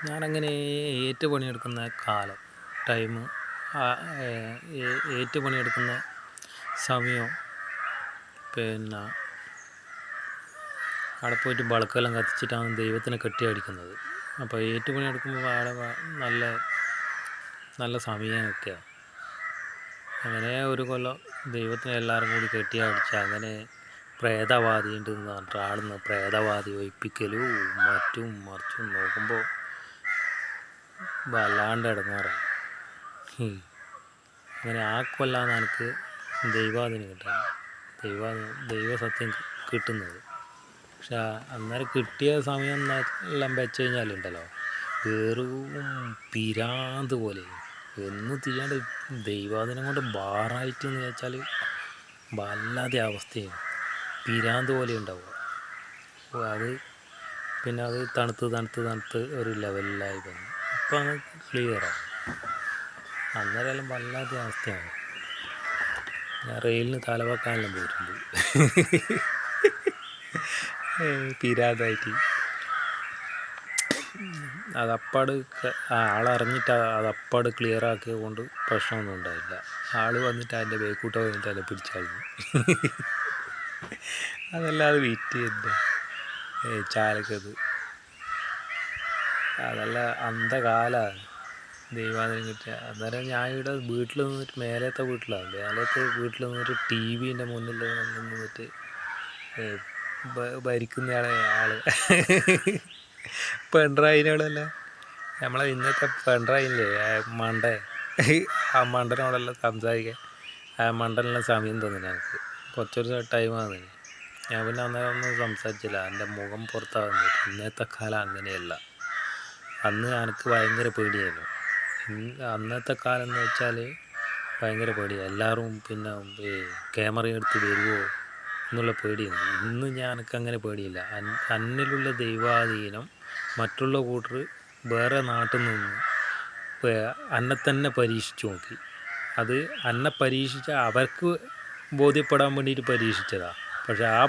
ഞാനങ്ങനെ ഏറ്റു പണിയെടുക്കുന്ന കാലം ടൈം ഏറ്റു പണിയെടുക്കുന്ന സമയം പിന്നെ അവിടെ പോയിട്ട് ബൾക്കെല്ലാം കത്തിച്ചിട്ടാണ് ദൈവത്തിനെ കെട്ടിയടിക്കുന്നത്. അപ്പോൾ ഏറ്റു പണിയെടുക്കുമ്പോൾ അവിടെ നല്ല നല്ല സമയമൊക്കെയാണ്. അങ്ങനെ ഒരു കൊല്ലം ദൈവത്തിനെ എല്ലാവരും കൂടി കെട്ടിയടിച്ച് അങ്ങനെ പ്രേതവാദി ഉണ്ടെന്ന് പറഞ്ഞിട്ട് ആടുന്ന് പ്രേതവാദി ഒഴിപ്പിക്കലും മറ്റും മറിച്ചും നോക്കുമ്പോൾ വല്ലാണ്ട് ഇടങ്ങാറായി. അങ്ങനെ ആ കൊല്ലാണ് എനിക്ക് ദൈവാധീനം കിട്ടാൻ ദൈവസത്യം കിട്ടുന്നത്. പക്ഷെ അന്നേരം കിട്ടിയ സമയം എല്ലാം വെച്ച് കഴിഞ്ഞാലുണ്ടല്ലോ വെറും പിരാന്ത് പോലെ ഒന്നും ചെയ്യാണ്ട് ദൈവാധീനം കൊണ്ട് ബാറായിട്ടെന്ന് വെച്ചാൽ വല്ലാതെ അവസ്ഥയാണ്. പിരാന്ത് പോലെ ഉണ്ടാവുക. അപ്പോൾ അത് പിന്നെ അത് തണുത്ത് ഒരു ലെവലിലായി വന്നു. ഇപ്പോൾ അങ്ങ് ക്ലിയറാണ്. അന്നേരം വല്ലാതെ അവസ്ഥയാണ്. ഞാൻ റെയിലിന് തലവെക്കാനെല്ലാം പോയിട്ടുണ്ട് പിരാന്തായിട്ട്. അതപ്പാട് ആളറിഞ്ഞിട്ട് അതപ്പാട് ക്ലിയർ ആക്കിയത് കൊണ്ട് പ്രശ്നമൊന്നും ഉണ്ടായില്ല. ആൾ വന്നിട്ട് അതിൻ്റെ ബേക്കൂട്ട വന്നിട്ട് അതിനെ പിടിച്ചായിരുന്നു. അതല്ലാതെ വിറ്റ് എൻ്റെ ചാലക്കത് അതല്ല അന്ധകാലമാണ് ദൈവാധീനം കിട്ടിയ. അന്നേരം ഞാൻ ഇവിടെ വീട്ടിൽ നിന്നിട്ട് മേലത്തെ വീട്ടിൽ നിന്നിട്ട് ടി വിൻ്റെ മുന്നിൽ നിന്നിട്ട് ഭരിക്കുന്നയാളെ ആള് പെൺഡ്രൈവിനോടല്ല നമ്മളെ ഇന്നത്തെ പെൺഡ്രൈവില്ലേ ആ മണ്ടനോടെല്ലാം സംസാരിക്കാൻ ആ മണ്ടനെല്ലാം സമയം തോന്നില്ല. എനിക്ക് കുറച്ചൊരു ടൈമാണ്. ഞാൻ പിന്നെ അന്നേരം ഒന്നും സംസാരിച്ചില്ല. എൻ്റെ മുഖം പുറത്താകുന്നില്ല. ഇന്നത്തെ കാലം അങ്ങനെയല്ല. അന്ന് എനിക്ക് ഭയങ്കര പേടിയായിരുന്നു. അന്നത്തെ കാലം എന്ന് വെച്ചാൽ ഭയങ്കര പേടിയാണ്. എല്ലാവരും പിന്നെ ക്യാമറ എടുത്ത് വരുമോ എന്നുള്ള പേടിയാണ്. ഇന്ന് എനിക്കങ്ങനെ പേടിയില്ല. അന്നിലുള്ള ദൈവാധീനം മറ്റുള്ള കൂട്ടർ വേറെ നാട്ടിൽ നിന്ന് അന്നെ തന്നെ പരീക്ഷിച്ച് നോക്കി. അത് അന്നെ പരീക്ഷിച്ച അവർക്ക് ബോധ്യപ്പെടാൻ വേണ്ടിയിട്ട് പരീക്ഷിച്ചതാണ്. പക്ഷെ ആ